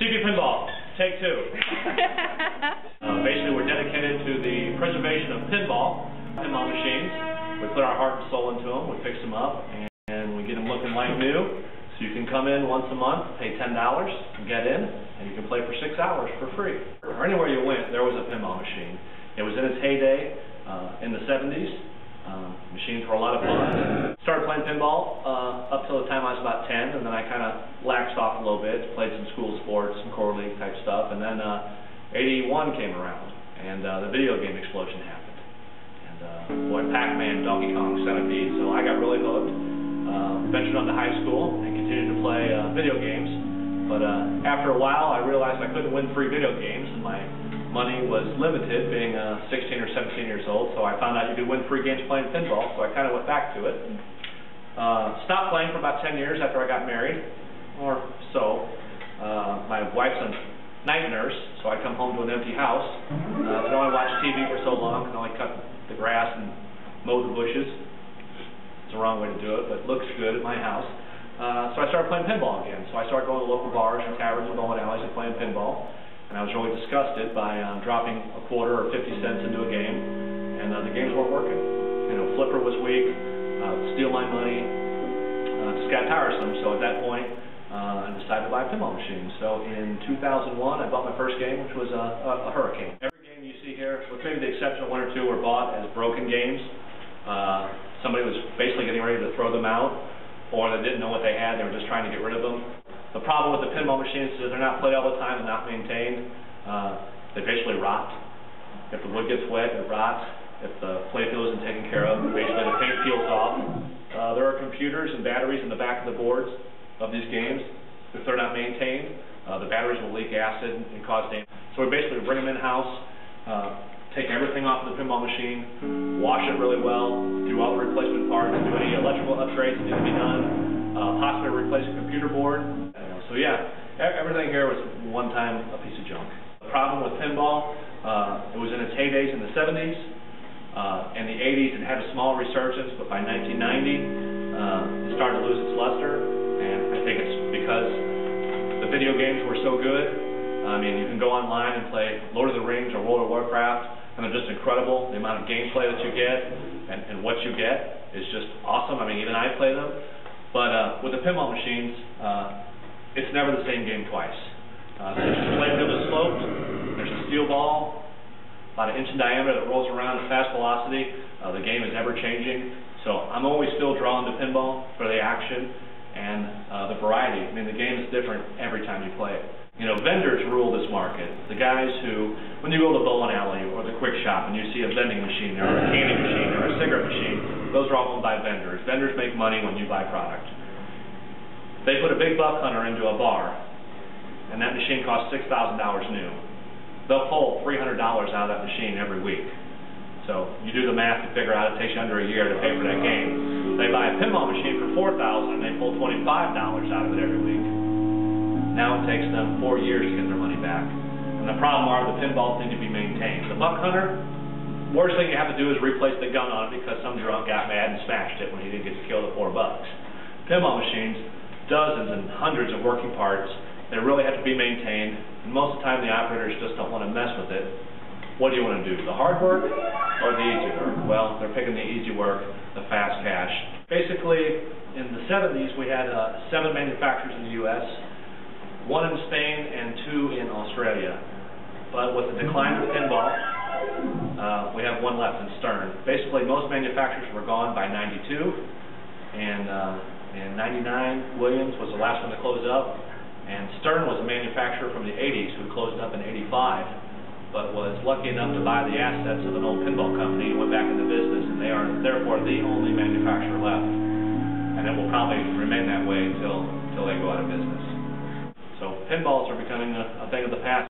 CP Pinball, take two. Basically, we're dedicated to the preservation of pinball machines. We put our heart and soul into them, we fix them up, and we get them looking like new. So you can come in once a month, pay $10, and get in, and you can play for 6 hours for free. Or anywhere you went, there was a pinball machine. It was in its heyday in the 70s. Machines were a lot of fun. Started playing pinball up till the time I was about 10, and then I kind of laxed off a little bit, played some school sports, some core league type stuff, and then 81 came around, and the video game explosion happened. And boy, Pac-Man, Donkey Kong, Centipede, so I got really hooked. Ventured on to high school and continued to play video games, but after a while I realized I couldn't win free video games, and my money was limited, being 16 or 17 years old, so I found out you could win free games playing pinball, so I kind of went back to it. Stopped playing for about 10 years after I got married, or so. My wife's a night nurse, so I come home to an empty house. I could only watch TV for so long, could only cut the grass and mow the bushes. It's the wrong way to do it, but it looks good at my house. So I started playing pinball again. So I started going to local bars and taverns and bowling alleys and playing pinball. And I was really disgusted by dropping a quarter or 50 cents into a game, and the games weren't working. You know, flipper was weak, steal my money, just got tiresome. So at that point, I decided to buy a pinball machine. So in 2001, I bought my first game, which was a Hurricane. Every game you see here, with maybe the exception of 1 or 2, were bought as broken games. Somebody was basically getting ready to throw them out, or they didn't know what they had, they were just trying to get rid of them. The problem with the pinball machines is they're not played all the time and not maintained. They basically rot. If the wood gets wet, it rots. If the playfield isn't taken care of, basically the paint peels off. There are computers and batteries in the back of the boards of these games. If they're not maintained, the batteries will leak acid and cause damage. So we basically bring them in-house, take everything off of the pinball machine, wash it really well, do all the replacement parts, do any electrical upgrades that need to be done, possibly replace a computer board. So yeah, everything here was one time a piece of junk. The problem with pinball, it was in its heydays in the 70s. In the 80s it had a small resurgence, but by 1990 it started to lose its luster, and I think it's because the video games were so good. I mean, you can go online and play Lord of the Rings or World of Warcraft, and they're just incredible. The amount of gameplay that you get and what you get is just awesome. I mean, even I play them. But with the pinball machines, it's never the same game twice. Since the playfield is sloped, there's a steel ball about 1 inch in diameter that rolls around at fast velocity. The game is ever changing. So I'm always still drawn to pinball for the action and the variety. I mean, the game is different every time you play it. You know, vendors rule this market. The guys who, when you go to the bowling alley or the quick shop and you see a vending machine or a candy machine or a cigarette machine, those are all owned by vendors. Vendors make money when you buy product. They put a big buck hunter into a bar, and that machine costs $6,000 new. They'll pull $300 out of that machine every week. So you do the math to figure out it takes you under a year to pay for that game. They buy a pinball machine for $4,000 and they pull $25 out of it every week. Now it takes them 4 years to get their money back. And the problem are the pinballs need to be maintained. The buck hunter, worst thing you have to do is replace the gun on it because some drunk got mad and smashed it when he didn't get to kill the $4. Pinball machines, dozens and hundreds of working parts. They really have to be maintained, and most of the time the operators just don't want to mess with it. What do you want to do, the hard work or the easy work? Well, they're picking the easy work, the fast cash. Basically, in the 70s we had 7 manufacturers in the U.S., 1 in Spain and 2 in Australia. But with the decline of pinball, we have 1 left in Stern. Basically, most manufacturers were gone by 92, and in 99, Williams was the last one to close up, and Stern was a manufacturer from the 80s who closed up in 85, but was lucky enough to buy the assets of an old pinball company and went back into business, and they are therefore the only manufacturer left. And it will probably remain that way until they go out of business. So pinballs are becoming a thing of the past.